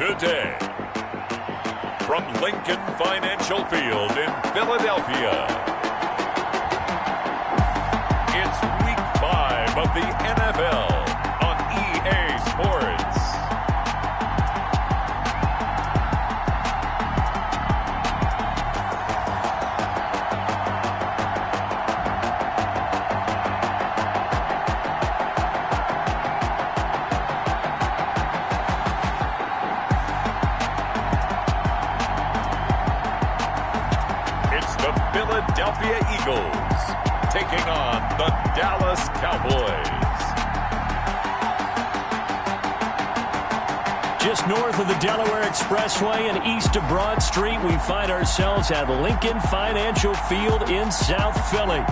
today. From Lincoln Financial Field in Philadelphia, it's Week 5 of the NFL on EA Sports. Philadelphia Eagles taking on the Dallas Cowboys. Just north of the Delaware Expressway and east of Broad Street, we find ourselves at Lincoln Financial Field in South Philly.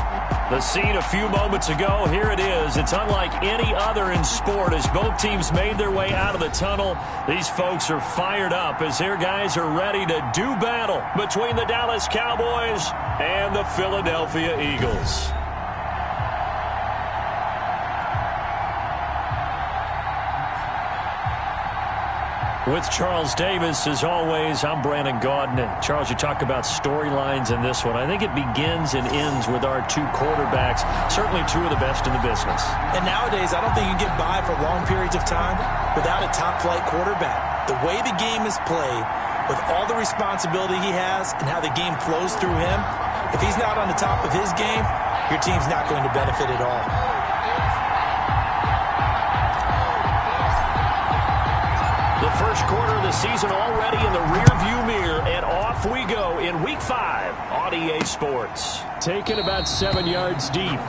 The scene a few moments ago, here it is. It's unlike any other in sport as both teams made their way out of the tunnel. These folks are fired up as their guys are ready to do battle between the Dallas Cowboys and the Philadelphia Eagles. With Charles Davis, as always, I'm Brandon Gaudin. Charles, you talk about storylines in this one. I think it begins and ends with our two quarterbacks, certainly two of the best in the business. And nowadays, I don't think you can get by for long periods of time without a top-flight quarterback. The way the game is played, with all the responsibility he has and how the game flows through him, if he's not on the top of his game, your team's not going to benefit at all. The first quarter of the season already in the rearview mirror, and off we go in Week 5 on EA Sports. Taken about 7 yards deep,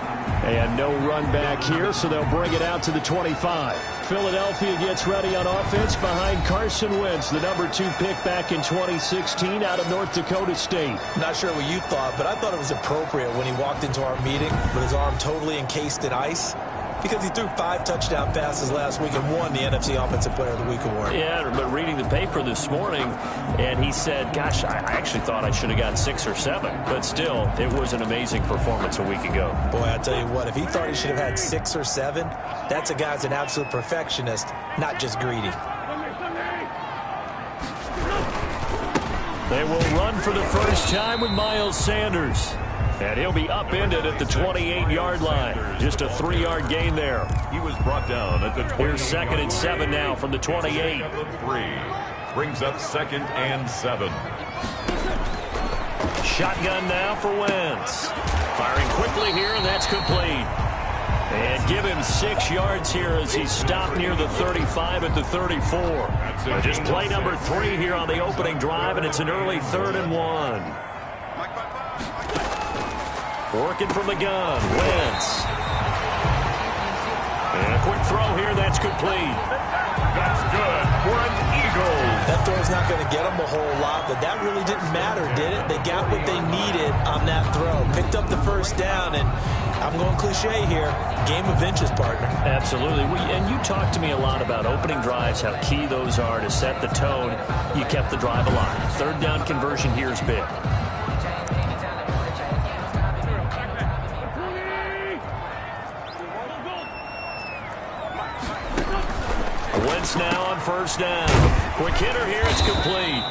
and no run back here, so they'll bring it out to the 25. Philadelphia gets ready on offense behind Carson Wentz, the number 2 pick back in 2016 out of North Dakota State. Not sure what you thought, but I thought it was appropriate when he walked into our meeting with his arm totally encased in ice, because he threw 5 touchdown passes last week and won the NFC Offensive Player of the Week award. Yeah, but reading the paper this morning, and he said, gosh, I actually thought I should have got 6 or 7. But still, it was an amazing performance a week ago. Boy, I tell you what, if he thought he should have had 6 or 7, that's a guy's an absolute perfectionist, not just greedy. They will run for the first time with Miles Sanders. And he'll be upended at the 28-yard line. Just a 3-yard gain there. He was brought down at the 28. Here's 2nd and 7 now from the 28. 3 brings up 2nd and 7. Shotgun now for Wentz. Firing quickly here, and that's complete. And give him 6 yards here as he's stopped near the 35 at the 34. Just play number 3 here on the opening drive, and it's an early 3rd and 1. Working from the gun, Wentz. And a quick throw here, that's complete. That's good for an Eagles. That throw's not going to get them a whole lot, but that really didn't matter, did it? They got what they needed on that throw. Picked up the first down, and I'm going cliche here, game of inches, partner. Absolutely. And you talked to me a lot about opening drives, how key those are to set the tone. You kept the drive alive. 3rd down conversion here is big. Wentz now on 1st down. Quick hitter here, it's complete.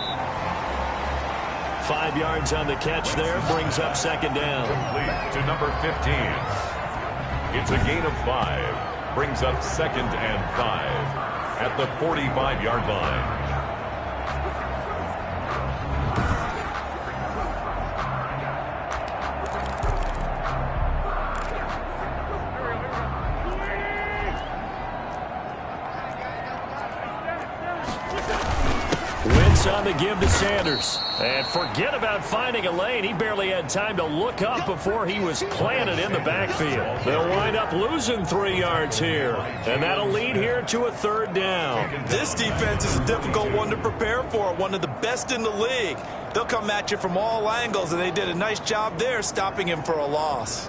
5 yards on the catch there, brings up 2nd down. Complete to number 15. It's a gain of 5. Brings up 2nd and 5 at the 45-yard line. On the give to Sanders. And forget about finding a lane. He barely had time to look up before he was planted in the backfield. They'll wind up losing 3 yards here. And that'll lead here to a 3rd down. This defense is a difficult one to prepare for. One of the best in the league. They'll come at you from all angles, and they did a nice job there stopping him for a loss.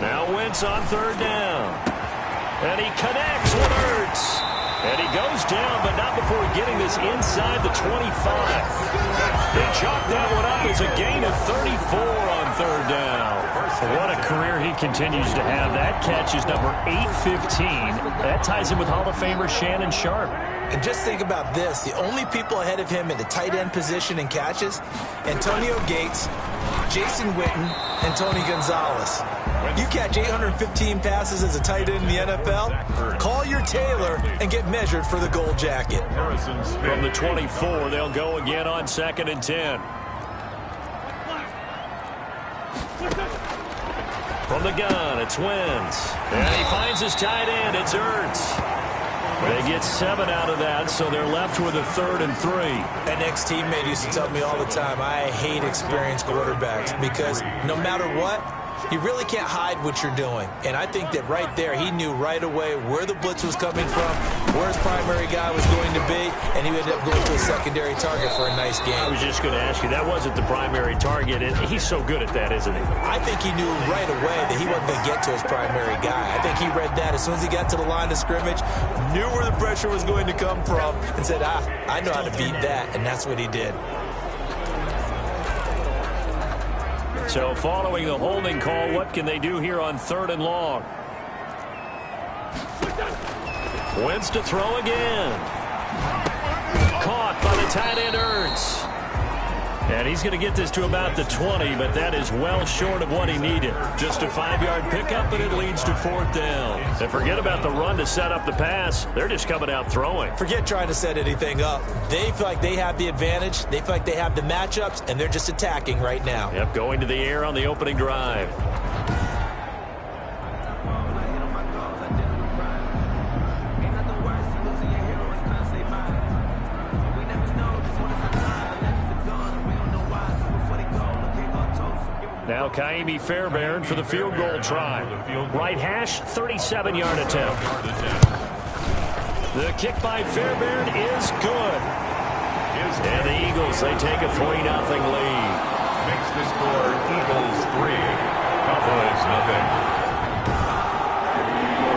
Now Wentz on 3rd down. And he connects with Ertz. And he goes down, but not before getting this inside the 25. They chalk that one up as a gain of 34 on third down. What a career he continues to have. That catch is number 815. That ties him with Hall of Famer Shannon Sharp. And just think about this. The only people ahead of him in the tight end position in catches, Antonio Gates, Jason Witten, and Tony Gonzalez. You catch 815 passes as a tight end in the NFL, call your tailor and get measured for the gold jacket. From the 24, they'll go again on 2nd and 10. From the gun, it's Wentz. And he finds his tight end. It's Ertz. They get 7 out of that, so they're left with a 3rd and 3. An ex-teammate used to tell me all the time, I hate experienced quarterbacks because no matter what, you really can't hide what you're doing. And I think that right there, he knew right away where the blitz was coming from, where his primary guy was going to be, and he ended up going to a secondary target for a nice game. I was just going to ask you, that wasn't the primary target, and he's so good at that, isn't he? I think he knew right away that he wasn't going to get to his primary guy. I think he read that as soon as he got to the line of scrimmage, knew where the pressure was going to come from, and said, I know how to beat that, and that's what he did. So following the holding call, what can they do here on 3rd and long? Wentz to throw again. Caught by the tight end Ertz. And he's going to get this to about the 20, but that is well short of what he needed. Just a 5-yard pickup, and it leads to 4th down. And forget about the run to set up the pass. They're just coming out throwing. Forget trying to set anything up. They feel like they have the advantage. They feel like they have the matchups, and they're just attacking right now. Yep, going to the air on the opening drive. Now Kaimi Fairbairn for the field goal try. Right hash, 37-yard attempt. The kick by Fairbairn is good. And the Eagles, they take a 3-0 lead. Makes the score Eagles 3, Cowboys 0.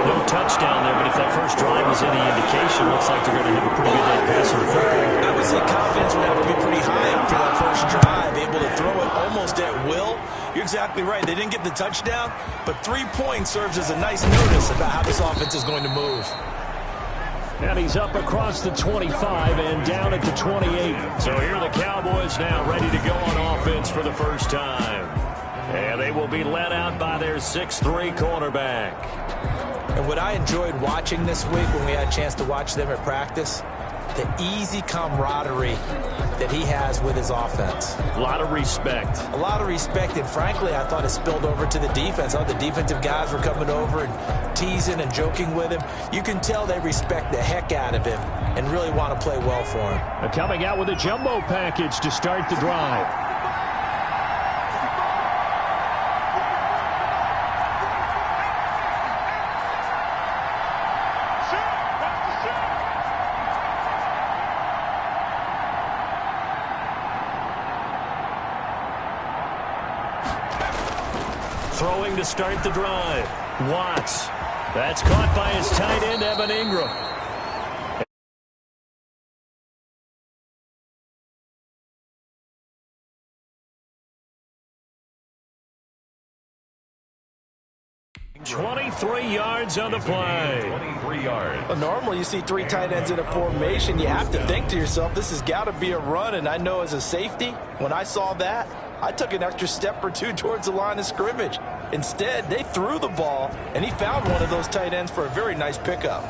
No touchdown there, but if that first drive was any indication, looks like they're going to have a pretty good day passing the football. I would say confidence would have to be pretty high after that first drive, able to throw it almost at will. You're exactly right. They didn't get the touchdown, but 3 points serves as a nice notice about how this offense is going to move. And he's up across the 25 and down at the 28. So here are the Cowboys now ready to go on offense for the first time. And they will be led out by their 6'3" cornerback. And what I enjoyed watching this week when we had a chance to watch them at practice, the easy camaraderie that he has with his offense. A lot of respect. A lot of respect, and frankly, I thought it spilled over to the defense. All the defensive guys were coming over and teasing and joking with him. You can tell they respect the heck out of him and really want to play well for him. Coming out with a jumbo package to start the drive. Throwing to start the drive. Watts. That's caught by his tight end, Evan Ingram. $23 yards on the play. 23 yards. Well, normally you see 3 tight ends in a formation. You have to think to yourself, this has got to be a run. And I know as a safety, when I saw that, I took an extra step or 2 towards the line of scrimmage. Instead, they threw the ball, and he found one of those tight ends for a very nice pickup.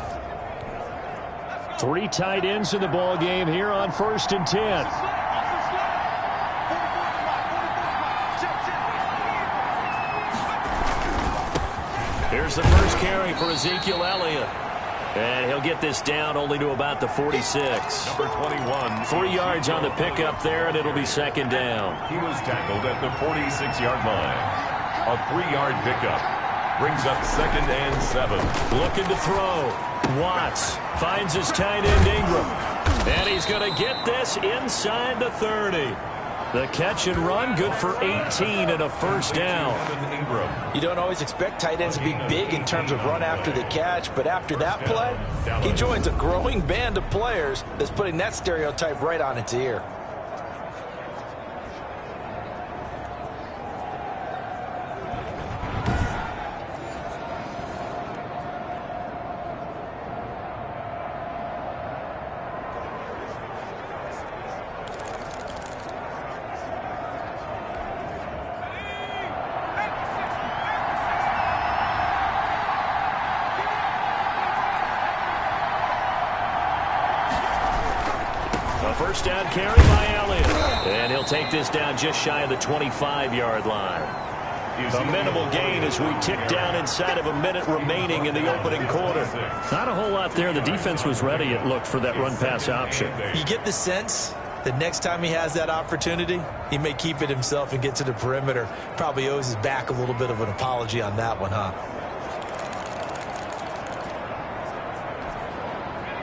3 tight ends in the ball game here on 1st and 10. Here's the first carry for Ezekiel Elliott. And he'll get this down only to about the 46. Number 21. 3 yards on the pickup there, and it'll be 2nd down. He was tackled at the 46-yard line. A 3-yard pickup brings up 2nd and 7. Looking to throw. Watts finds his tight end Ingram. And he's going to get this inside the 30. The catch and run, good for 18 and a first down. You don't always expect tight ends to be big in terms of run after the catch, but after that play, he joins a growing band of players that's putting that stereotype right on its ear. First down carry by Elliott. And he'll take this down just shy of the 25-yard line. A minimal gain as we tick down inside of a minute remaining in the opening quarter. Not a whole lot there. The defense was ready, it looked, for that run-pass option. You get the sense that next time he has that opportunity, he may keep it himself and get to the perimeter. Probably owes his back a little bit of an apology on that one, huh?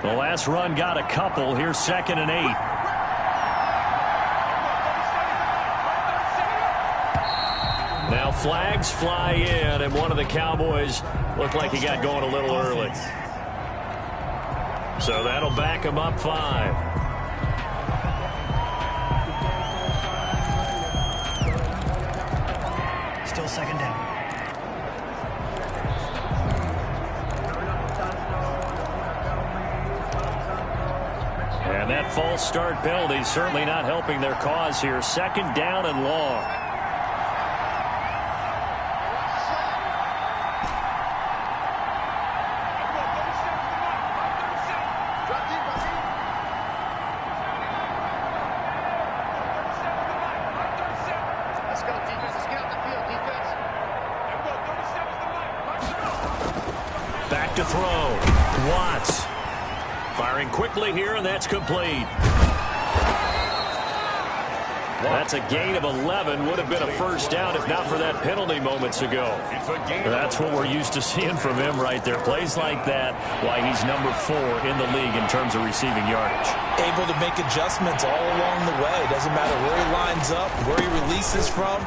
The last run got a couple. Here's 2nd and 8. Now flags fly in, and one of the Cowboys looked like he got going a little early. So that'll back him up 5. Still 2nd down. And that false start penalty certainly not helping their cause here. 2nd down and long. Back to throw. Watts. Firing quickly here, and that's complete. That's a gain of 11. Would have been a first down if not for that penalty moments ago. That's what we're used to seeing from him right there. Plays like that, why he's number 4 in the league in terms of receiving yardage. Able to make adjustments all along the way. Doesn't matter where he lines up, where he releases from.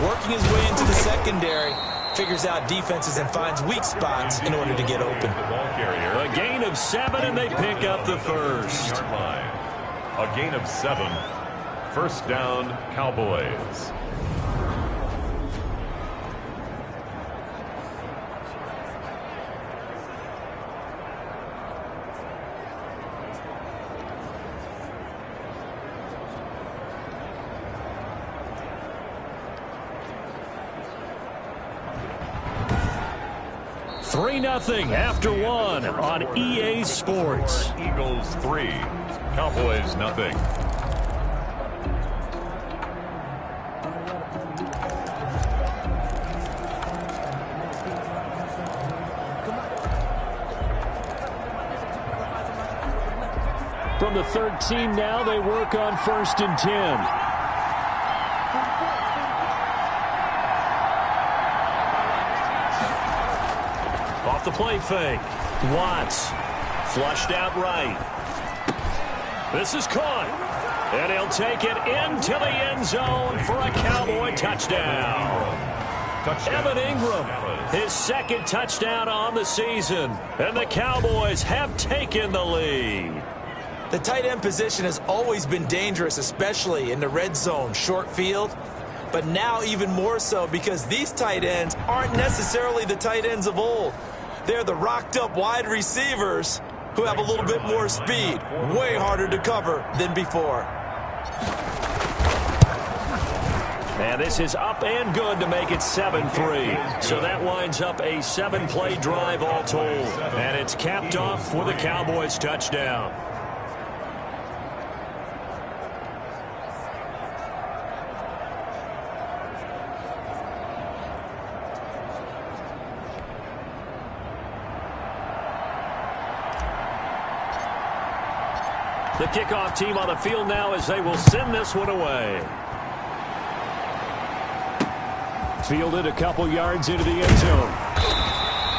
Working his way into the secondary. Figures out defenses and finds weak spots in order to get open. A gain of 7, and they pick up the first. A gain of 7. First down, Cowboys. Three 3-0 after 1 on EA Sports. Eagles 3, Cowboys 0. From the 13 now, they work on 1st and 10. Off the play fake. Watts. Flushed out right. This is caught. And he'll take it into the end zone for a Cowboy touchdown. Evan Ingram, his 2nd touchdown on the season. And the Cowboys have taken the lead. The tight end position has always been dangerous, especially in the red zone, short field. But now even more so because these tight ends aren't necessarily the tight ends of old. They're the rocked-up wide receivers who have a little bit more speed. Way harder to cover than before. And this is up and good to make it 7-3. So that winds up a 7-play drive all told. And it's capped off with a Cowboys touchdown. The kickoff team on the field now as they will send this one away. Fielded a couple yards into the end zone.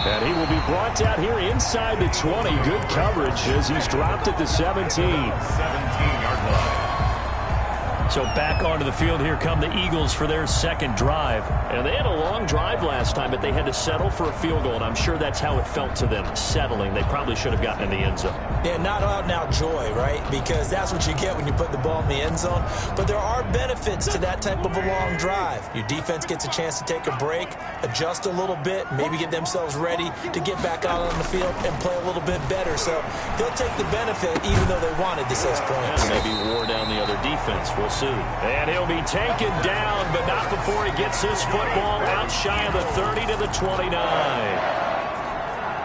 And he will be brought out here inside the 20. Good coverage as he's dropped at the 17. 17-yard line. So back onto the field, here come the Eagles for their second drive. And they had a long drive last time, but they had to settle for a field goal, and I'm sure that's how it felt to them, settling. They probably should have gotten in the end zone. Yeah, not out-and-out joy, right? Because that's what you get when you put the ball in the end zone. But there are benefits to that type of a long drive. Your defense gets a chance to take a break, adjust a little bit, maybe get themselves ready to get back out on the field and play a little bit better. So they'll take the benefit even though they wanted the 6 points. And maybe wore down the other defense. We'll see. And he'll be taken down, but not before he gets his football out shy of the 30 to the 29.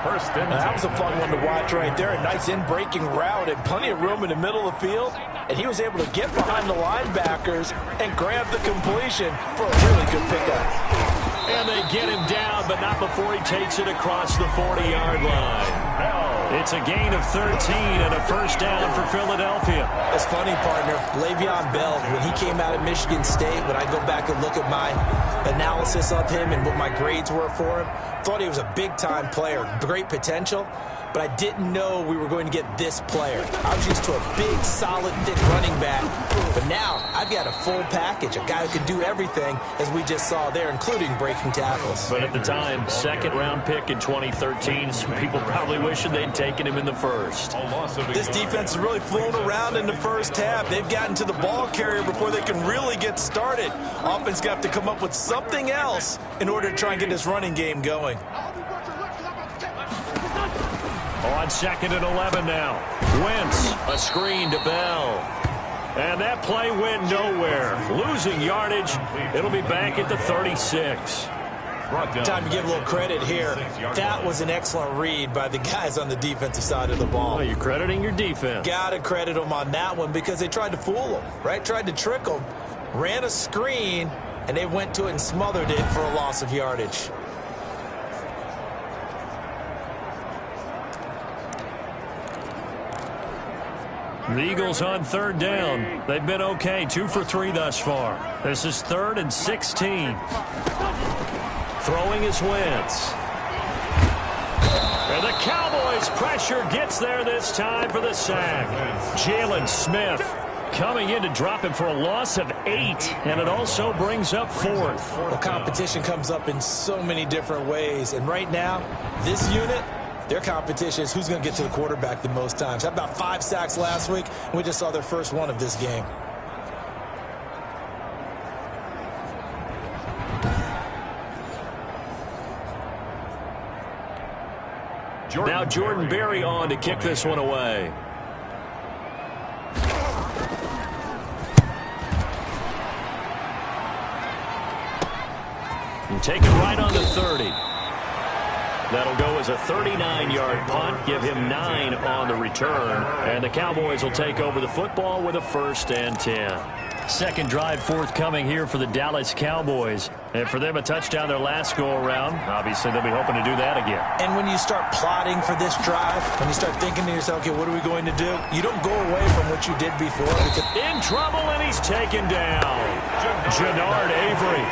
That was a fun one to watch right there. A nice in-breaking route and plenty of room in the middle of the field. And he was able to get behind the linebackers and grab the completion for a really good pickup. And they get him down, but not before he takes it across the 40-yard line. It's a gain of 13 and a first down for Philadelphia. It's funny, partner. Le'Veon Bell, when he came out of Michigan State, when I go back and look at my analysis of him and what my grades were for him, thought he was a big-time player, great potential, but I didn't know we were going to get this player. I was used to a big, solid, thick running back, but now I've got a full package, a guy who can do everything, as we just saw there, including breaking tackles. But at the time, second-round pick in 2013, some people probably wishing they'd taken him in the first. This defense is really flown around in the first half. They've gotten to the ball carrier before they can really get started. Offense got to come up with something else in order to try and get this running game going. On 2nd and 11 now. Wentz, a screen to Bell. And that play went nowhere. Losing yardage. It'll be back at the 36. Time to give a little credit here. That was an excellent read by the guys on the defensive side of the ball. Well, you're crediting your defense. Got to credit them on that one because they tried to fool them, right? Tried to trick them. Ran a screen, and they went to it and smothered it for a loss of yardage. The Eagles on third down. They've been okay, 2 for 3 thus far. This is 3rd and 16. Throwing is Wentz. And the Cowboys pressure gets there this time for the sack. Jalen Smith coming in to drop him for a loss of 8, and it also brings up 4th. Well, competition comes up in so many different ways, and right now, this unit, their competition is who's going to get to the quarterback the most times. Had about 5 sacks last week, and we just saw their first one of this game. Now Jordan Berry on to kick this one away. And take it right on the 30. That'll go as a 39-yard punt, give him 9 on the return. And the Cowboys will take over the football with a 1st and 10. Second drive forthcoming here for the Dallas Cowboys. And for them, a touchdown their last go-around. Obviously, they'll be hoping to do that again. And when you start plotting for this drive, when you start thinking to yourself, okay, what are we going to do? You don't go away from what you did before. Because in trouble, and he's taken down. Jannard Avery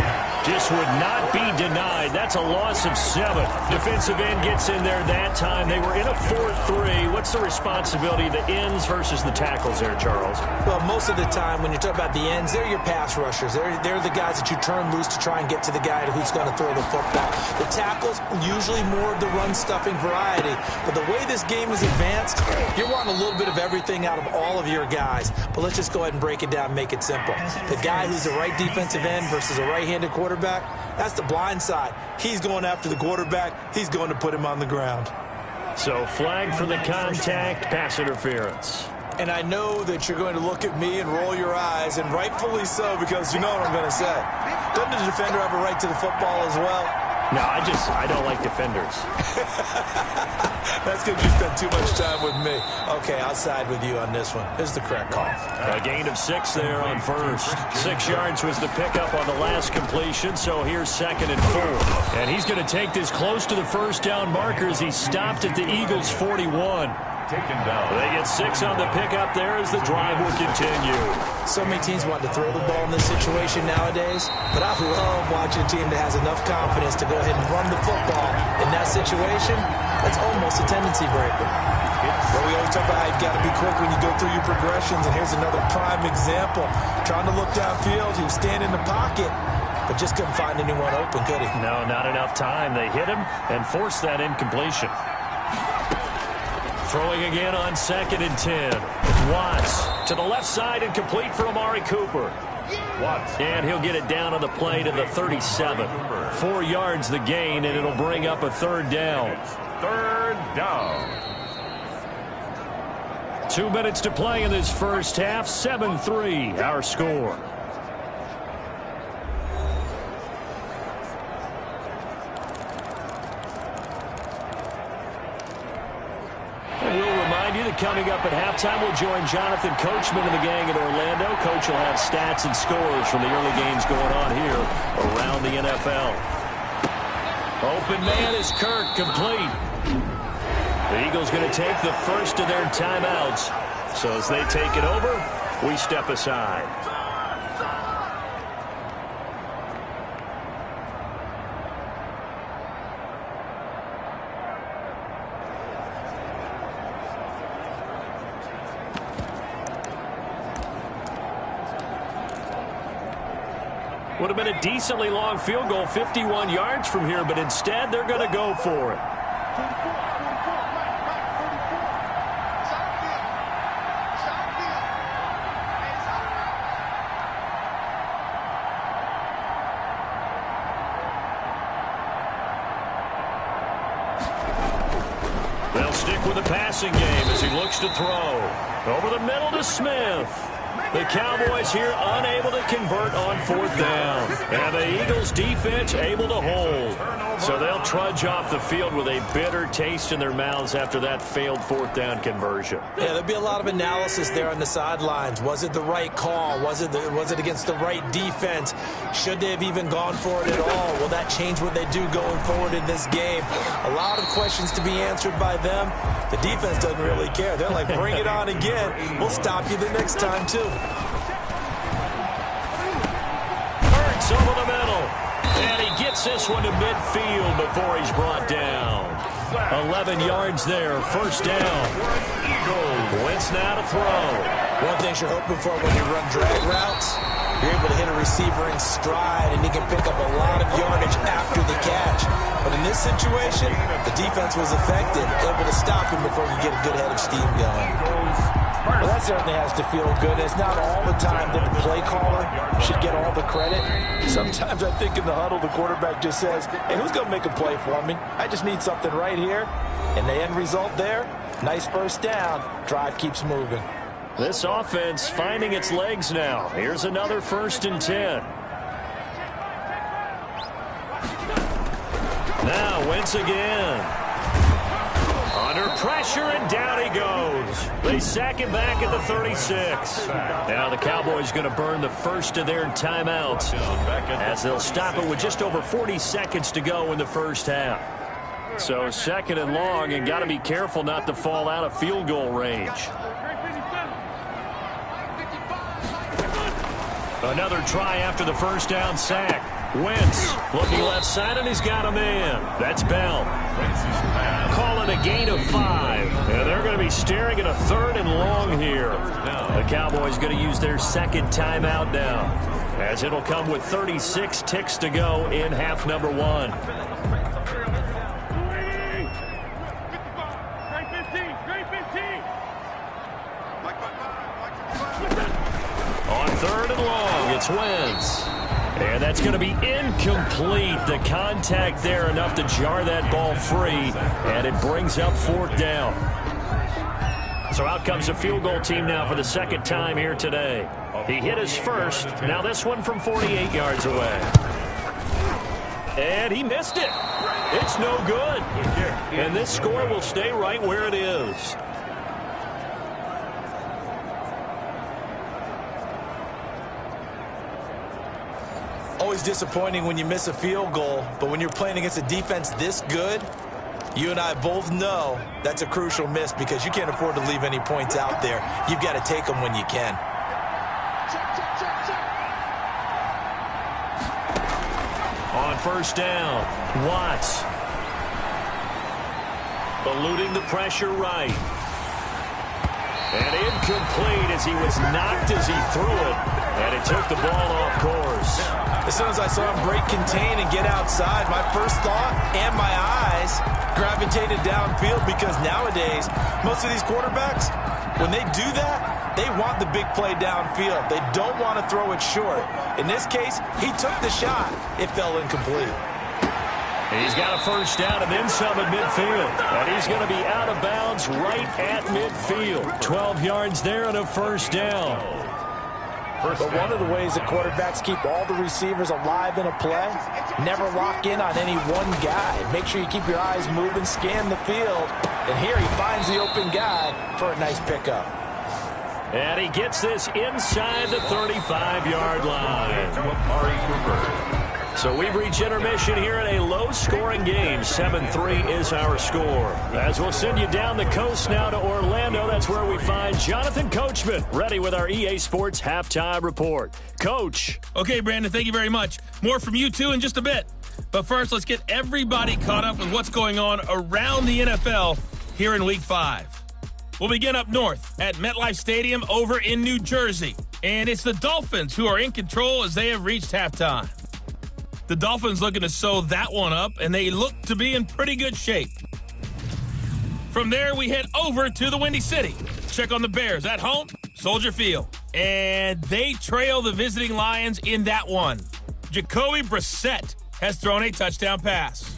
just would not be denied. That's a loss of 7. Defensive end gets in there that time. They were in a 4-3. What's the responsibility of the ends versus the tackles there, Charles? Well, most of the time when you talk about the ends, they're your pass rushers. They're the guys that you turn loose to try and get to the guy who's going to throw the football. The tackles, usually more of the run-stuffing variety. But the way this game is advanced, you're wanting a little bit of everything out of all of your guys. But let's just go ahead and break it down and make it simple. The guy who's the right defensive end versus a right-handed quarterback, that's the blind side. He's going after the quarterback. He's going to put him on the ground. So flag for the contact, pass interference. And I know that you're going to look at me and roll your eyes, and rightfully so, because you know what I'm going to say. Doesn't the defender have a right to the football as well? No, I don't like defenders. That's because you spend too much time with me. Okay, I'll side with you on this one. This is the correct call. A gain of 6 there on first. 6 yards was the pickup on the last completion, so here's 2nd and 4. And he's going to take this close to the first down marker as he stopped at the Eagles' 41. taken down. They get 6 on the pickup there as the drive will continue. So many teams want to throw the ball in this situation nowadays, but I love watching a team that has enough confidence to go ahead and run the football in that situation. That's almost a tendency breaker. But we always talk about how you've got to be quick when you go through your progressions, and here's another prime example. Trying to look downfield, he was standing in the pocket, but just couldn't find anyone open, could he? No, not enough time. They hit him and forced that incompletion. Throwing again on 2nd and 10. Watts to the left side and complete for Amari Cooper. Watts. And he'll get it down on the play to the 37. 4 yards the gain, and it'll bring up a 3rd down. 3rd down. 2 minutes to play in this first half. 7-3 our score. Coming up at halftime, we'll join Jonathan Coachman and the gang in Orlando. Coach will have stats and scores from the early games going on here around the NFL. Open man is Kirk, complete. The Eagles going to take the first of their timeouts. So as they take it over, we step aside. Would have been a decently long field goal, 51 yards from here, but instead they're going to go for it. They'll stick with the passing game as he looks to throw. Over the middle to Smith. The Cowboys here unable to convert on 4th down. And the Eagles defense able to hold. So they'll trudge off the field with a bitter taste in their mouths after that failed 4th down conversion. Yeah, there'll be a lot of analysis there on the sidelines. Was it the right call? Was it against the right defense? Should they have even gone for it at all? Will that change what they do going forward in this game? A lot of questions to be answered by them. The defense doesn't really care. They're like, bring it on again. We'll stop you the next time, too. Hurts over the middle. And he gets this one to midfield before he's brought down. 11 yards there. 1st down. Wentz now to throw. One thing you're hoping for when you run drag routes, you're able to hit a receiver in stride, and he can pick up a lot of yardage after the catch. But in this situation, the defense was effective, able to stop him before you get a good head of steam going. Well, that certainly has to feel good. It's not all the time that the play caller should get all the credit. Sometimes I think in the huddle, the quarterback just says, hey, who's going to make a play for me? I just need something right here. And the end result there, nice 1st down. Drive keeps moving. This offense finding its legs now. Here's another 1st and 10. Now Wentz again. Under pressure, and down he goes. They sack him back at the 36. Now the Cowboys going to burn the first of their timeouts as they'll stop it with just over 40 seconds to go in the first half. So 2nd and long, and got to be careful not to fall out of field goal range. Another try after the 1st down sack. Wentz looking left side, and he's got a man. That's Bell. Call it a gain of 5. And they're going to be staring at a 3rd and long here. The Cowboys going to use their 2nd timeout now, as it'll come with 36 ticks to go in half number 1. On 3rd and long, it's Wentz. And that's going to be incomplete. The contact there enough to jar that ball free, and it brings up 4th down. So out comes a field goal team now for the 2nd time here today. He hit his first. Now this one from 48 yards away. And he missed it. It's no good. And this score will stay right where it is. Always disappointing when you miss a field goal, but when you're playing against a defense this good, You and I both know that's a crucial miss because you can't afford to leave any points out there. You've got to take them when you can. On first down, Watts. Eluding the pressure right. And incomplete as he was knocked as he threw it. And it took the ball off course. As soon as I saw him break contain and get outside, my first thought and my eyes gravitated downfield because nowadays, most of these quarterbacks, when they do that, they want the big play downfield. They don't want to throw it short. In this case, he took the shot. It fell incomplete. He's got a first down and then some at midfield. And he's going to be out of bounds right at midfield. 12 yards there and a first down. But one of the ways that quarterbacks keep all the receivers alive in a play, never lock in on any one guy. Make sure you keep your eyes moving, scan the field. And here he finds the open guy for a nice pickup. And he gets this inside the 35-yard line. So we've reached intermission here in a low-scoring game. 7-3 is our score. As we'll send you down the coast now to Orlando, that's where we find Jonathan Coachman, ready with our EA Sports Halftime Report. Coach. Okay, Brandon, thank you very much. More from you, too, in just a bit. But first, let's get everybody caught up with what's going on around the NFL here in Week 5. We'll begin up north at MetLife Stadium over in New Jersey. And it's the Dolphins who are in control as they have reached halftime. The Dolphins looking to sew that one up, and they look to be in pretty good shape. From there, we head over to the Windy City. Check on the Bears at home, Soldier Field. And they trail the visiting Lions in that one. Jacoby Brissett has thrown a touchdown pass.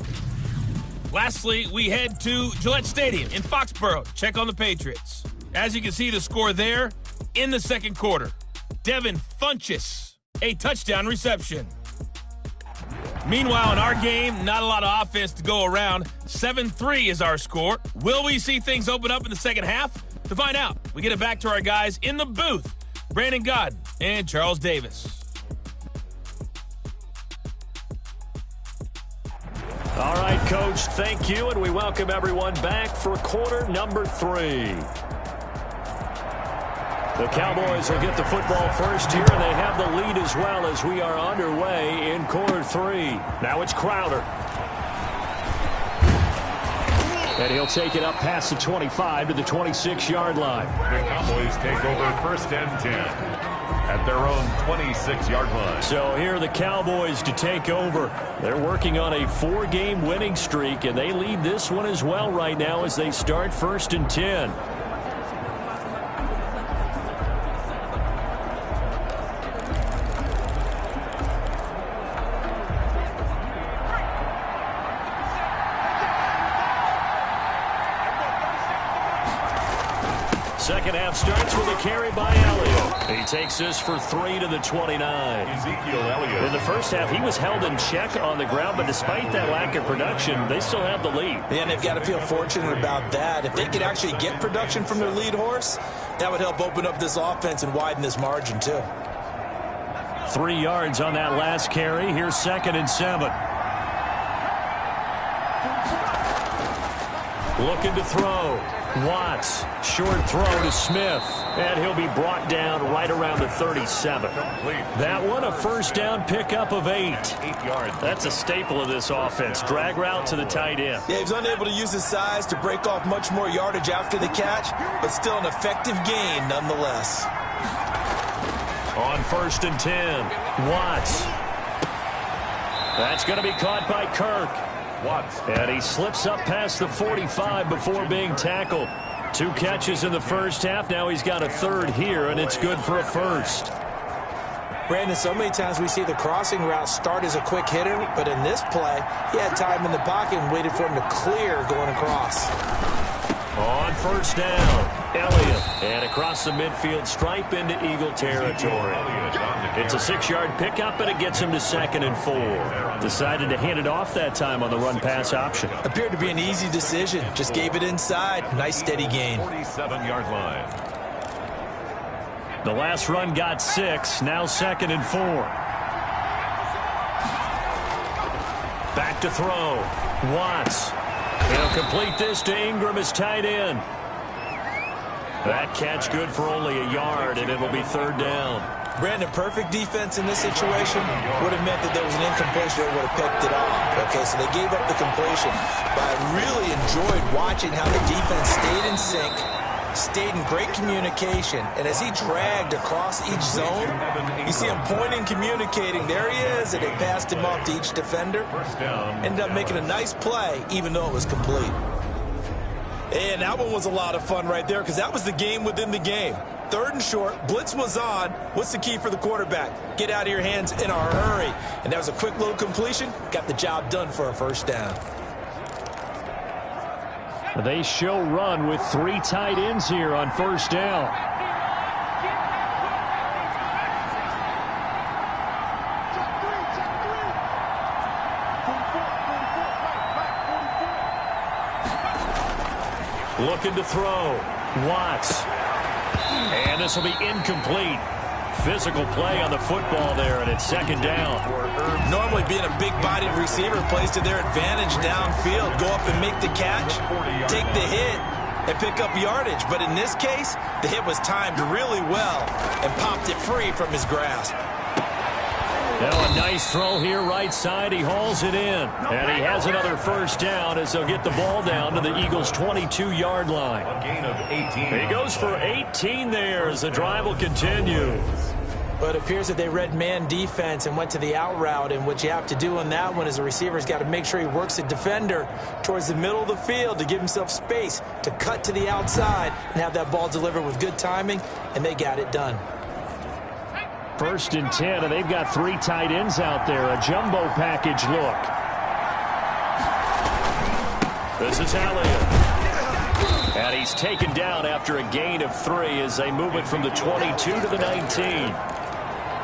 Lastly, we head to Gillette Stadium in Foxborough. Check on the Patriots. As you can see, the score there in the second quarter. Devin Funchess, a touchdown reception. Meanwhile, in our game, not a lot of offense to go around. 7-3 is our score. Will we see things open up in the second half? To find out, we get it back to our guys in the booth, Brandon Godden and Charles Davis. All right, Coach, thank you, and we welcome everyone back for quarter number 3. The Cowboys will get the football first here, and they have the lead as well as we are underway in quarter 3. Now it's Crowder. And he'll take it up past the 25 to the 26-yard line. The Cowboys take over first and 10 at their own 26-yard line. So here are the Cowboys to take over. They're working on a 4-game winning streak, and they lead this one as well right now as they start first and 10. Second half starts with a carry by Elliott. He takes this for 3 to the 29. Ezekiel Elliott. In the first half, he was held in check on the ground, but despite that lack of production, they still have the lead. And they've got to feel fortunate about that. If they could actually get production from their lead horse, that would help open up this offense and widen this margin, too. 3 yards on that last carry. Here's 2nd and 7. Looking to throw. Watts, short throw to Smith, and he'll be brought down right around the 37. That one, a first down pickup of 8. 8 yards. That's a staple of this offense. Drag route to the tight end. Yeah, he's unable to use his size to break off much more yardage after the catch, but still an effective gain nonetheless. On first and 10, Watts. That's going to be caught by Kirk. Watts. And he slips up past the 45 before being tackled. 2 catches in the first half. Now he's got a third here, and it's good for a first. Brandon, so many times we see the crossing route start as a quick hitter, but in this play, he had time in the pocket and waited for him to clear going across. On first down, Elliott. And across the midfield stripe into Eagle territory. It's a 6-yard pickup, and it gets him to 2nd and 4. Decided to hand it off that time on the run-pass option. Appeared to be an easy decision. Just gave it inside. Nice steady gain. 47-yard line. The last run got 6. Now 2nd and 4. Back to throw. Watts. He'll complete this to Ingram as tight end. That catch good for only a yard, and it'll be third down. Brandon, perfect defense in this situation would have meant that there was an incompletion that would have picked it off. Okay, so they gave up the completion. But I really enjoyed watching how the defense stayed in sync, stayed in great communication, and as he dragged across each zone, you see him pointing, communicating. There he is, and they passed him off to each defender. Ended up making a nice play, even though it was complete. And that one was a lot of fun right there because that was the game within the game. Third and short, blitz was on. What's the key for the quarterback? Get out of your hands in a hurry. And that was a quick little completion. Got the job done for a first down. They show run with 3 tight ends here on first down. Looking to throw. Watts. And this will be incomplete. Physical play on the football there, and it's second down. Normally being a big-bodied receiver plays to their advantage downfield. Go up and make the catch, take the hit, and pick up yardage. But in this case, the hit was timed really well and popped it free from his grasp. Now a nice throw here right side. He hauls it in. And he has another first down as they'll get the ball down to the Eagles' 22-yard line. A gain of 18. He goes for 18 there as the drive will continue. But it appears that they read man defense and went to the out route. And what you have to do on that one is the receiver's got to make sure he works the defender towards the middle of the field to give himself space to cut to the outside and have that ball delivered with good timing, and they got it done. First and 10, and they've got 3 tight ends out there. A jumbo package look. This is Elliott. And he's taken down after a gain of 3 as they move it from the 22 to the 19.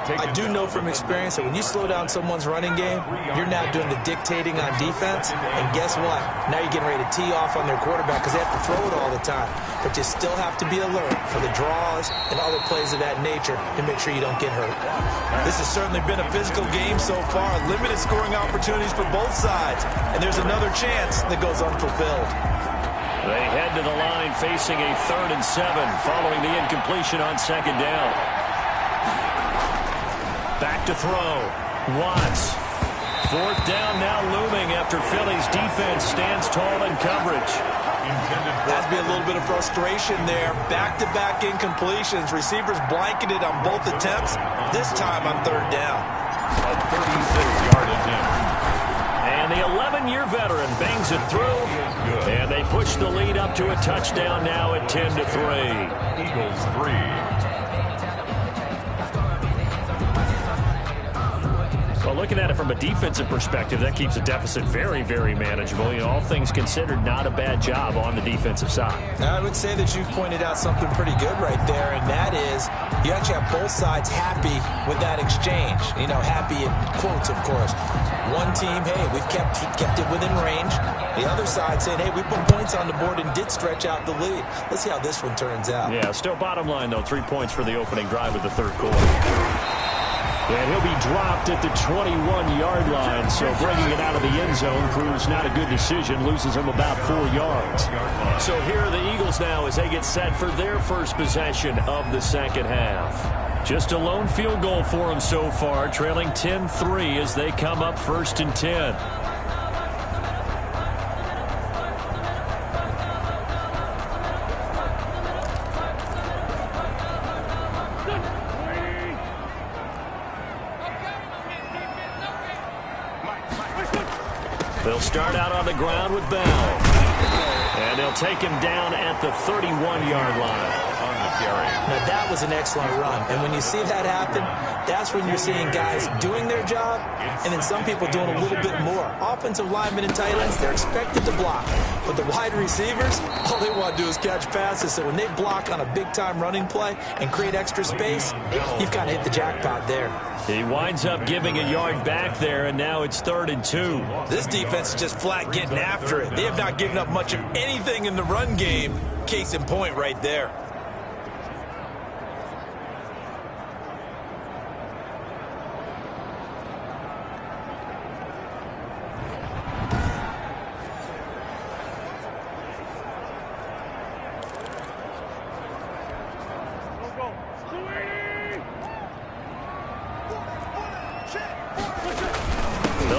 I do know from experience that when you slow down someone's running game, you're now doing the dictating on defense. And guess what? Now you're getting ready to tee off on their quarterback because they have to throw it all the time. But you still have to be alert for the draws and other plays of that nature to make sure you don't get hurt. This has certainly been a physical game so far. Limited scoring opportunities for both sides. And there's another chance that goes unfulfilled. They head to the line facing a 3rd and 7 following the incompletion on second down. Back to throw. Watts. 4th down now looming after Philly's defense stands tall in coverage. Has to be a little bit of frustration there. Back-to-back incompletions. Receivers blanketed on both attempts. This time on 3rd down. A 36-yard attempt. And the 11-year veteran bangs it through. And they push the lead up to a touchdown now at 10-3. Eagles 3. Well, looking at it from a defensive perspective, that keeps the deficit very, very manageable. You know, all things considered, not a bad job on the defensive side. I would say that you've pointed out something pretty good right there, and that is you actually have both sides happy with that exchange. You know, happy in quotes, of course. One team, hey, we've kept it within range. The other side saying, hey, we put points on the board and did stretch out the lead. Let's see how this one turns out. Yeah, still bottom line, though, 3 points for the opening drive of the 3rd quarter. And he'll be dropped at the 21-yard line, so bringing it out of the end zone proves not a good decision, loses him about 4 yards. So here are the Eagles now as they get set for their first possession of the second half. Just a lone field goal for them so far, trailing 10-3 as they come up 1st and 10. They'll start out on the ground with Bell. And they'll take him down at the 31-yard line. Now, that was an excellent run. And when you see that happen, that's when you're seeing guys doing their job and then some people doing a little bit more. Offensive linemen and tight ends, they're expected to block. But the wide receivers, all they want to do is catch passes. So when they block on a big-time running play and create extra space, you've kind of hit the jackpot there. He winds up giving a yard back there, and now it's 3rd and 2. This defense is just flat getting after it. They have not given up much of anything in the run game. Case in point right there.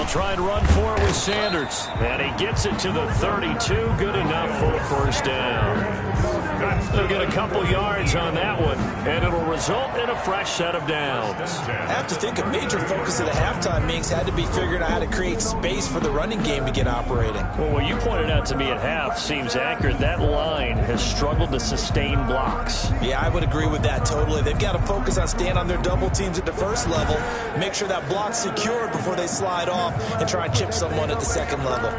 They'll try and run for it with Sanders. And he gets it to the 32. Good enough for a first down. They'll get a couple yards on that one, and it'll result in a fresh set of downs. I have to think a major focus of the halftime meetings had to be figuring out how to create space for the running game to get operating. Well, what you pointed out to me at half seems accurate. That line has struggled to sustain blocks. Yeah, I would agree with that totally. They've got to focus on staying on their double teams at the first level, make sure that block's secured before they slide off and try and chip someone at the second level.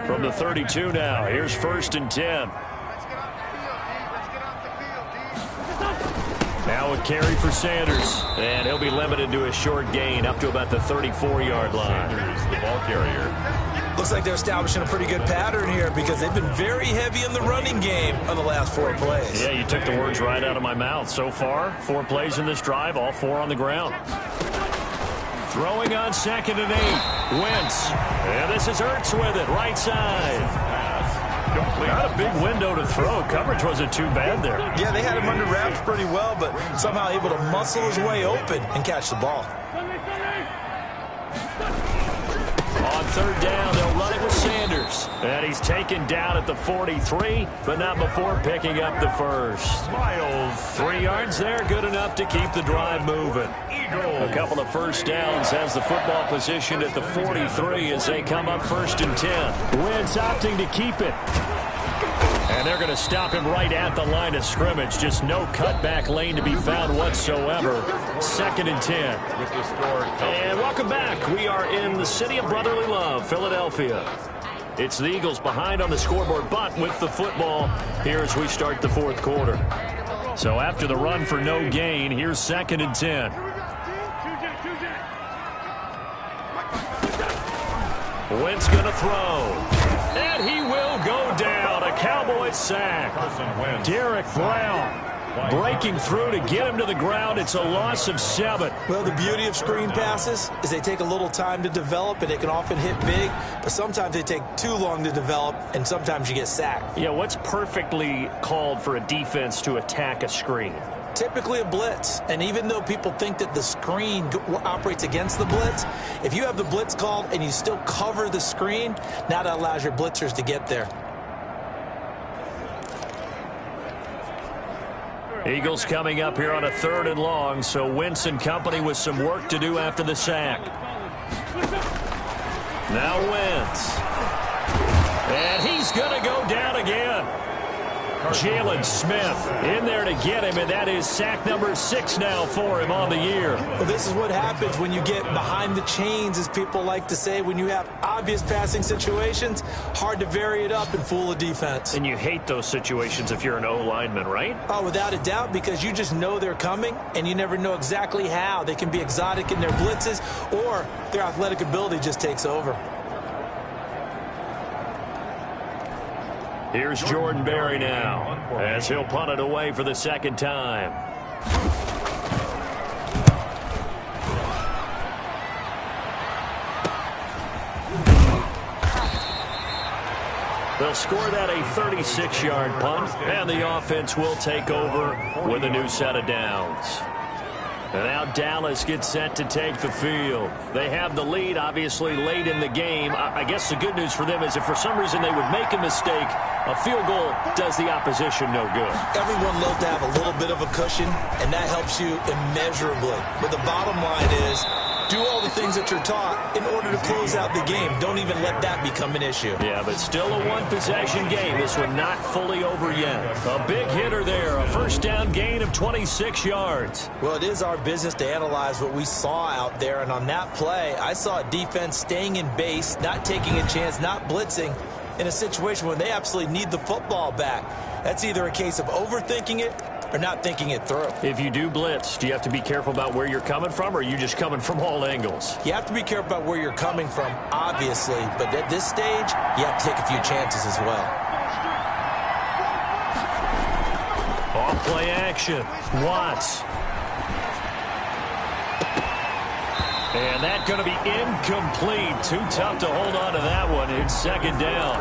From the 32 now, here's 1st and 10. Now a carry for Sanders, and he'll be limited to a short gain up to about the 34-yard line. Sanders, the ball carrier. Looks like they're establishing a pretty good pattern here because they've been very heavy in the running game on the last 4 plays. Yeah, you took the words right out of my mouth. So far, 4 plays in this drive, all 4 on the ground. Throwing on 2nd and 8. Wentz. And this is Ertz with it, right side. Not a big window to throw. Coverage wasn't too bad there. Yeah, they had him under wraps pretty well, but somehow able to muscle his way open and catch the ball. On 3rd down, they'll run it with Sanders. And he's taken down at the 43, but not before picking up the first. Miles. 3 yards there, good enough to keep the drive moving. A couple of first downs has the football position at the 43 as they come up 1st and 10. Wentz opting to keep it. And they're going to stop him right at the line of scrimmage. Just no cutback lane to be found whatsoever. 2nd and 10. With the score. And welcome back. We are in the city of brotherly love, Philadelphia. It's the Eagles behind on the scoreboard, but with the football here as we start the 4th quarter. So after the run for no gain, here's 2nd and 10. Wentz going to throw. And he will go down. A Cowboys sack. Carson Wentz. Derek Brown breaking through to get him to the ground. It's a loss of 7. Well, the beauty of screen passes is they take a little time to develop, and they can often hit big, but sometimes they take too long to develop, and sometimes you get sacked. Yeah, what's perfectly called for a defense to attack a screen? Typically a blitz, and even though people think that the screen operates against the blitz, if you have the blitz called and you still cover the screen, now that allows your blitzers to get there. Eagles coming up here on a 3rd and long, so Wentz and company with some work to do after the sack. Now Wentz. And he's going to go down again. Jalen Smith in there to get him, and that is sack number 6 now for him on the year. Well, this is what happens when you get behind the chains, as people like to say. When you have obvious passing situations, hard to vary it up and fool a defense. And you hate those situations if you're an O-lineman, right? Oh, without a doubt, because you just know they're coming, and you never know exactly how. They can be exotic in their blitzes, or their athletic ability just takes over. Here's Jordan Berry now, as he'll punt it away for the 2nd time. They'll score that a 36-yard punt, and the offense will take over with a new set of downs. And now Dallas gets set to take the field. They have the lead, obviously, late in the game. I guess the good news for them is if for some reason they would make a mistake, a field goal does the opposition no good. Everyone loves to have a little bit of a cushion, and that helps you immeasurably. But the bottom line is, do all the things that you're taught in order to close out the game. Don't even let that become an issue. Yeah, but still a one-possession game. This one not fully over yet. A big hitter there. A first down gain of 26 yards. Well, it is our business to analyze what we saw out there. And on that play, I saw a defense staying in base, not taking a chance, not blitzing in a situation when they absolutely need the football back. That's either a case of overthinking it or not thinking it through. If you do blitz, do you have to be careful about where you're coming from, or are you just coming from all angles? You have to be careful about where you're coming from, obviously, but at this stage, you have to take a few chances as well. Off play action. Watts. And that's going to be incomplete. Too tough to hold on to that one. It's 2nd down.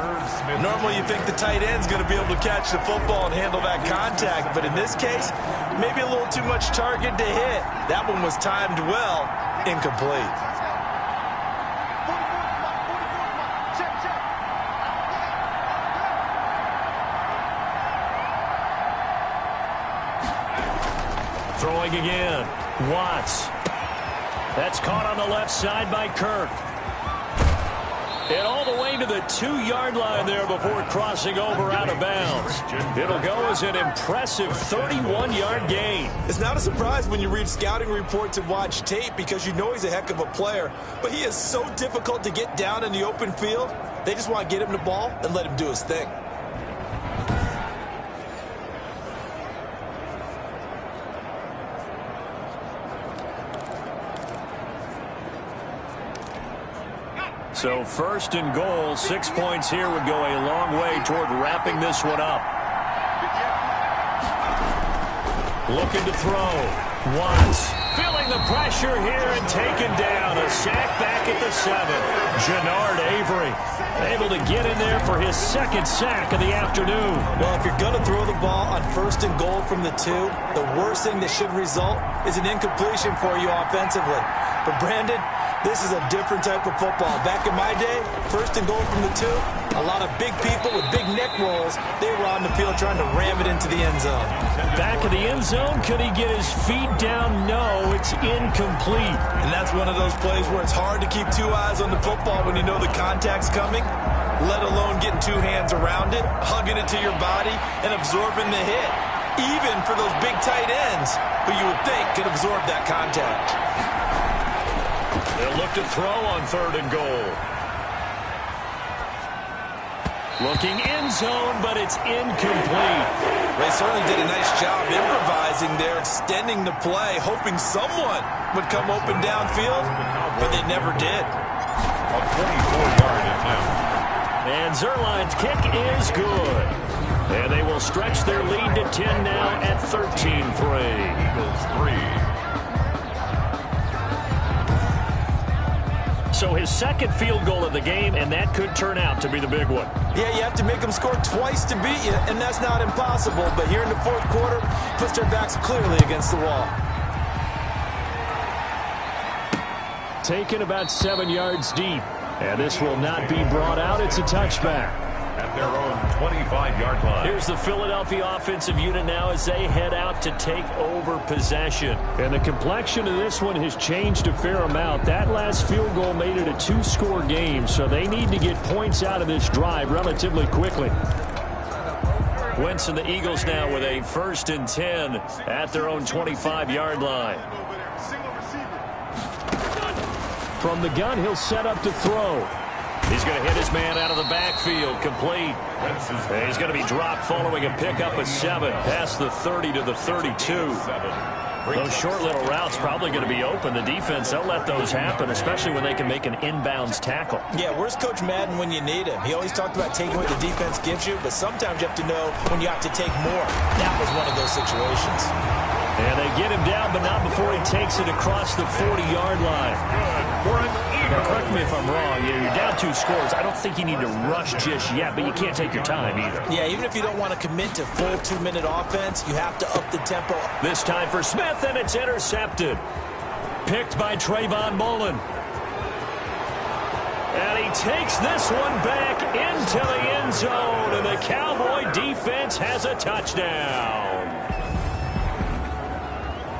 Normally you think the tight end's going to be able to catch the football and handle that contact, but in this case, maybe a little too much target to hit. That one was timed well, incomplete. Throwing again. Watts. That's caught on the left side by Kirk. And all the way to the 2-yard line there before crossing over out of bounds. It'll go as an impressive 31-yard gain. It's not a surprise when you read scouting reports and watch tape because you know he's a heck of a player. But he is so difficult to get down in the open field. They just want to get him the ball and let him do his thing. So 1st and goal, 6 points here would go a long way toward wrapping this one up. Looking to throw. Watts feeling the pressure here and taken down. A sack back at the 7. Jannard Avery able to get in there for his 2nd sack of the afternoon. Well, if you're going to throw the ball on 1st and goal from the 2, the worst thing that should result is an incompletion for you offensively. But Brandon, this is a different type of football. Back in my day, 1st and goal from the 2, a lot of big people with big neck rolls, they were on the field trying to ram it into the end zone. Back of the end zone, could he get his feet down? No, it's incomplete. And that's one of those plays where it's hard to keep 2 eyes on the football when you know the contact's coming, let alone getting 2 hands around it, hugging it to your body, and absorbing the hit. Even for those big tight ends who you would think could absorb that contact. They'll look to throw on 3rd and goal. Looking end zone, but it's incomplete. They certainly did a nice job improvising there, extending the play, hoping someone would come open downfield, but they never did. A 24-yard attempt. And Zerline's kick is good. And they will stretch their lead to 10 now at 13-3. Eagles 3. So his 2nd field goal of the game, and that could turn out to be the big one. Yeah, you have to make them score twice to beat you, and that's not impossible. But here in the 4th quarter, puts their backs clearly against the wall. Taken about 7 yards deep. And this will not be brought out. It's a touchback. At their own 25-yard line. Here's the Philadelphia offensive unit now as they head out to take over possession. And the complexion of this one has changed a fair amount. That last field goal made it a 2-score game, so they need to get points out of this drive relatively quickly. Wentz and the Eagles now with a 1st and 10 at their own 25-yard line. From the gun, he'll set up to throw. He's going to hit his man out of the backfield, complete. And he's going to be dropped following a pickup of 7, past the 30 to the 32. Those short little routes probably going to be open. The defense, they'll let those happen, especially when they can make an inbounds tackle. Yeah, where's Coach Madden when you need him? He always talked about taking what the defense gives you, but sometimes you have to know when you have to take more. That was one of those situations. And they get him down, but not before he takes it across the 40-yard line. Now, correct me if I'm wrong. You're down 2 scores. I don't think you need to rush just yet, but you can't take your time either. Yeah, even if you don't want to commit to full 2-minute offense, you have to up the tempo. This time for Smith, and it's intercepted. Picked by Trayvon Mullen. And he takes this one back into the end zone, and the Cowboy defense has a touchdown.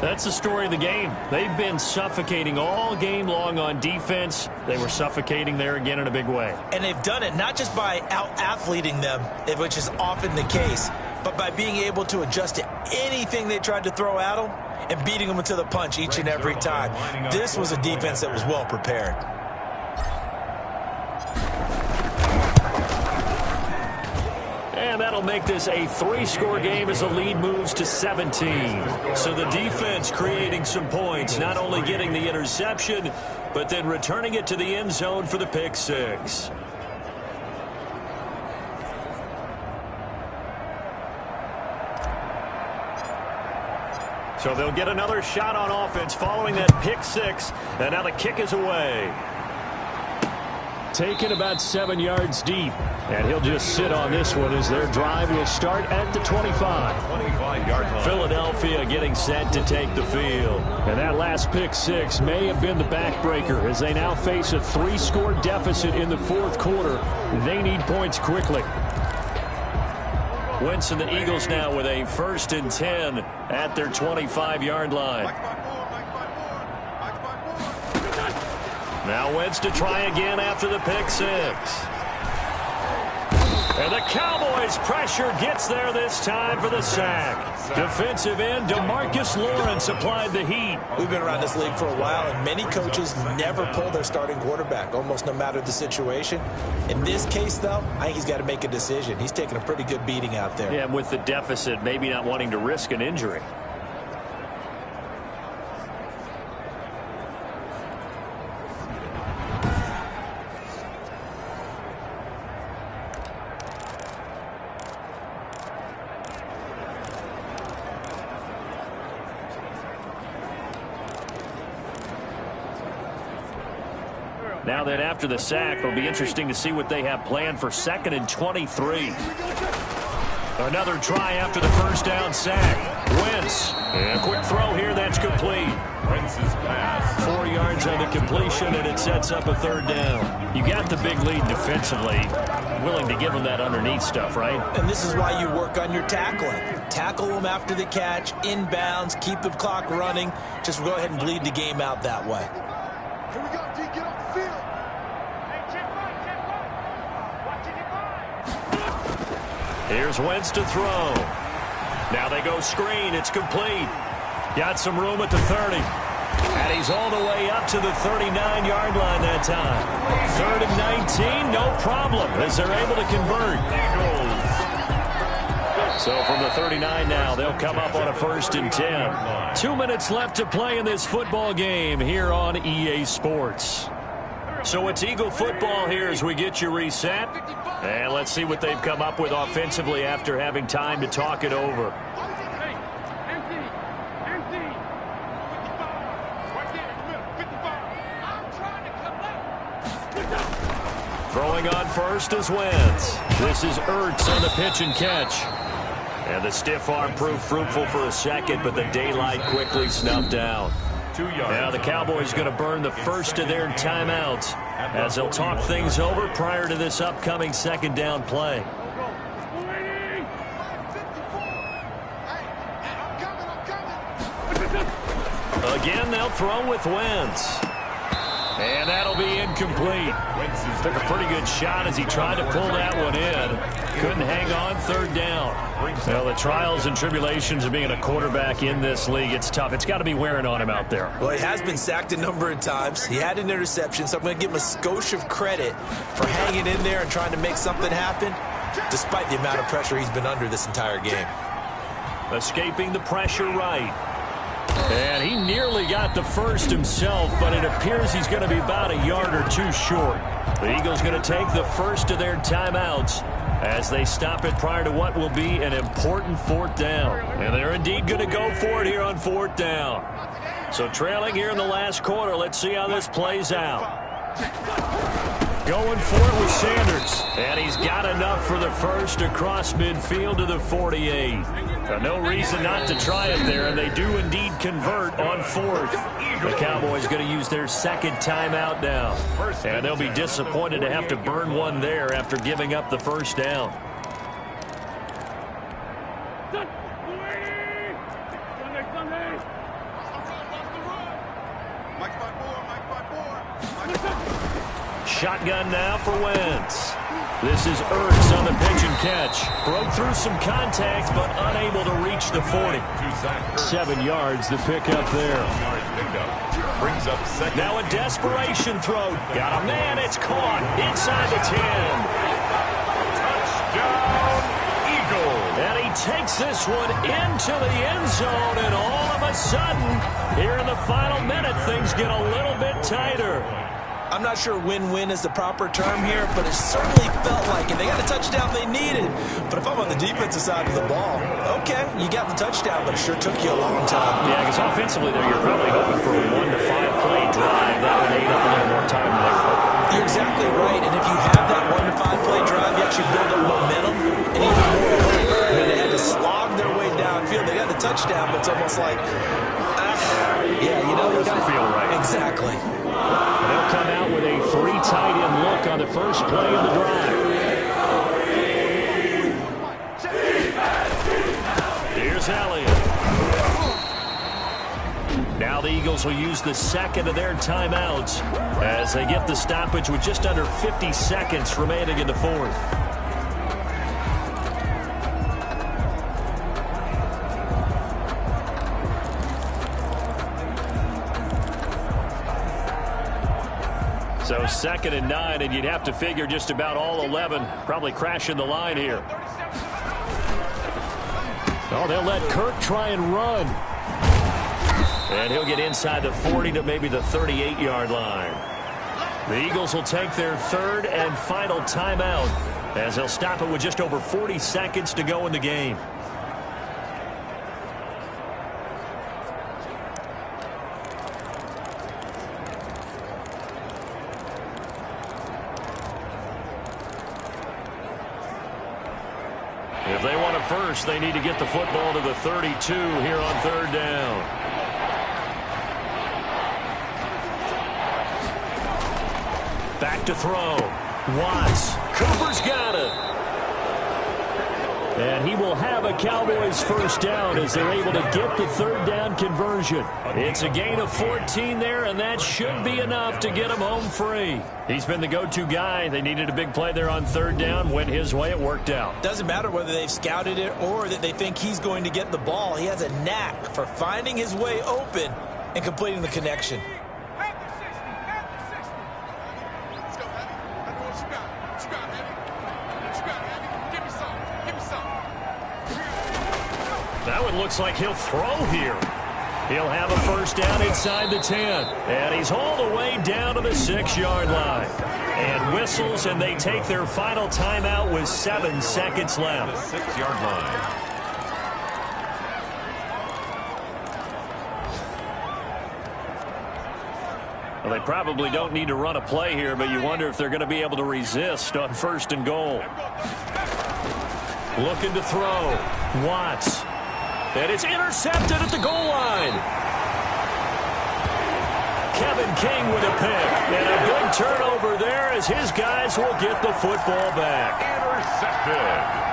That's the story of the game. They've been suffocating all game long on defense. They were suffocating there again in a big way. And they've done it not just by out-athleting them, which is often the case, but by being able to adjust to anything they tried to throw at them and beating them to the punch each and every time. This was a defense that was well prepared. And that'll make this a 3-score game as the lead moves to 17. So the defense creating some points, not only getting the interception, but then returning it to the end zone for the pick 6. So they'll get another shot on offense following that pick 6, and now the kick is away. Taken about 7 yards deep. And he'll just sit on this one as their drive will start at the 25. 25-yard line. Philadelphia getting set to take the field. And that last pick six may have been the backbreaker as they now face a 3-score deficit in the fourth quarter. They need points quickly. Wentz and the Eagles now with a 1st and 10 at their 25-yard line. Now Wentz to try again after the pick six. And the Cowboys pressure gets there this time for the sack. Defensive end DeMarcus Lawrence applied the heat. We've been around this league for a while, and many coaches never pull their starting quarterback, almost no matter the situation. In this case, though, I think he's got to make a decision. He's taking a pretty good beating out there. Yeah, and with the deficit, maybe not wanting to risk an injury. Now then, after the sack, it'll be interesting to see what they have planned for 2nd and 23. Another try after the first down sack. Wentz. And a quick throw here. That's complete. Wentz's pass. 4 yards on the completion, and it sets up a 3rd down. You got the big lead defensively. Willing to give them that underneath stuff, right? And this is why you work on your tackling. Tackle them after the catch, inbounds, keep the clock running. Just go ahead and bleed the game out that way. Here we go, D. Get off the field. Here's Wentz to throw. Now they go screen. It's complete. Got some room at the 30. And he's all the way up to the 39-yard line that time. 3rd and 19, no problem, as they're able to convert. So from the 39 now, they'll come up on a 1st and 10. 2 minutes left to play in this football game here on EA Sports. So it's Eagle football here as we get you reset. And let's see what they've come up with offensively after having time to talk it over. Throwing on first is Wentz. This is Ertz on the pitch and catch. And the stiff arm proved fruitful for a second, but the daylight quickly snuffed out. 2 yards. Now the Cowboys going to burn the first of their timeouts as they'll talk things over prior to this upcoming 2nd down play. Again, they'll throw with Wentz. And that'll be incomplete. Took a pretty good shot as he tried to pull that one in. Couldn't hang on 3rd down. Well, the trials and tribulations of being a quarterback in this league, it's tough. It's got to be wearing on him out there. Well, he has been sacked a number of times. He had an interception, so I'm going to give him a skosh of credit for hanging in there and trying to make something happen, despite the amount of pressure he's been under this entire game. Escaping the pressure right. And he nearly got the first himself, but it appears he's going to be about a yard or two short. The Eagles going to take the first of their timeouts as they stop it prior to what will be an important 4th down. And they're indeed going to go for it here on 4th down. So trailing here in the last quarter, let's see how this plays out. Going for it with Sanders. And he's got enough for the first across midfield to the 48. No reason not to try it there, and they do indeed convert on 4th. The Cowboys going to use their 2nd timeout now. And they'll be disappointed to have to burn one there after giving up the 1st down. Shotgun now for Wentz. This is Ertz on the pitch and catch. Broke through some contact, but unable to reach the 40. 7 yards, the pickup there. Brings up 2nd. Now a desperation throw. Got a man, it's caught inside the 10. Touchdown, Eagles. And he takes this one into the end zone, and all of a sudden, here in the final minute, things get a little bit tighter. I'm not sure win-win is the proper term here, but it certainly felt like it. They got a touchdown they needed. But if I'm on the defensive side of the ball, okay, you got the touchdown, but it sure took you a long time. Yeah, because offensively there, you're probably hoping for a 1 to 5 play drive. That would aid up a little more time there. You're exactly exactly right. And if you have that 1 to 5 play drive, you actually build up momentum and even more hope. I mean, they had to slog their way downfield. They got the touchdown, but it's almost like, yeah, you know, doesn't feel right. Exactly. They'll come out with a 3 tight end look on the first play of the drive. Here's Elliott. Now the Eagles will use the second of their timeouts as they get the stoppage with just under 50 seconds remaining in the fourth. So 2nd and 9, and you'd have to figure just about all 11 probably crashing the line here. Oh, they'll let Kirk try and run. And he'll get inside the 40 to maybe the 38-yard line. The Eagles will take their 3rd and final timeout as they'll stop it with just over 40 seconds to go in the game. If they want it first, they need to get the football to the 32 here on 3rd down. Back to throw. Watts. Cooper's got it. And he will have a Cowboys first down as they're able to get the 3rd down conversion. It's a gain of 14 there, and that should be enough to get him home free. He's been the go-to guy. They needed a big play there on 3rd down. Went his way. It worked out. Doesn't matter whether they've scouted it or that they think he's going to get the ball. He has a knack for finding his way open and completing the connection. That one looks like he'll throw here. He'll have a first down inside the 10. And he's all the way down to the 6-yard line. And whistles, and they take their final timeout with 7 seconds left. The 6-yard line. Well, they probably don't need to run a play here, but you wonder if they're going to be able to resist on 1st and goal. Looking to throw. Watts. And it's intercepted at the goal line. Kevin King with a pick. And a big turnover there as his guys will get the football back. Intercepted.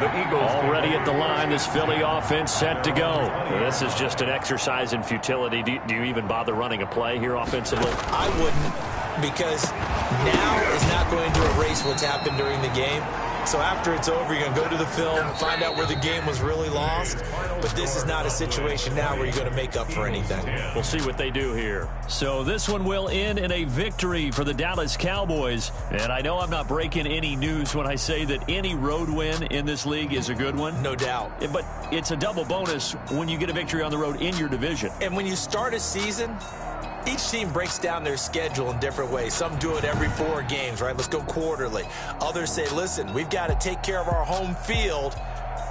The Eagles already at the line. This Philly offense set to go. This is just an exercise in futility. Do you even bother running a play here offensively? I wouldn't, because now is not going to erase what's happened during the game. So after it's over, you're going to go to the film, find out where the game was really lost. But this is not a situation now where you're going to make up for anything. We'll see what they do here. So this one will end in a victory for the Dallas Cowboys. And I know I'm not breaking any news when I say that any road win in this league is a good one. No doubt. But it's a double bonus when you get a victory on the road in your division. And when you start a season, each team breaks down their schedule in different ways. Some do it every 4 games, right? Let's go quarterly. Others say, listen, we've got to take care of our home field.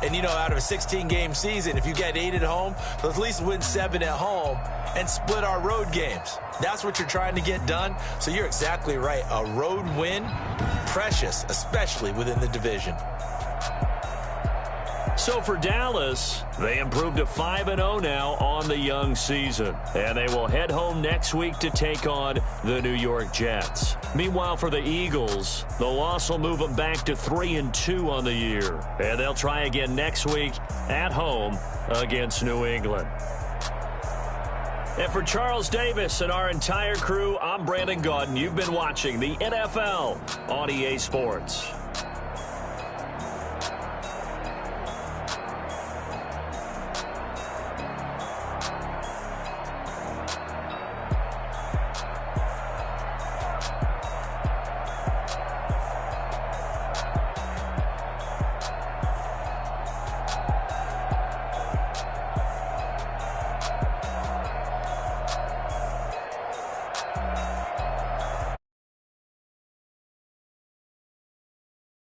And, you know, out of a 16-game season, if you get 8 at home, let's at least win 7 at home and split our road games. That's what you're trying to get done. So you're exactly right. A road win, precious, especially within the division. So for Dallas, they improved to 5-0 now on the young season. And they will head home next week to take on the New York Jets. Meanwhile, for the Eagles, the loss will move them back to 3-2 on the year. And they'll try again next week at home against New England. And for Charles Davis and our entire crew, I'm Brandon Gaudin. You've been watching the NFL on EA Sports.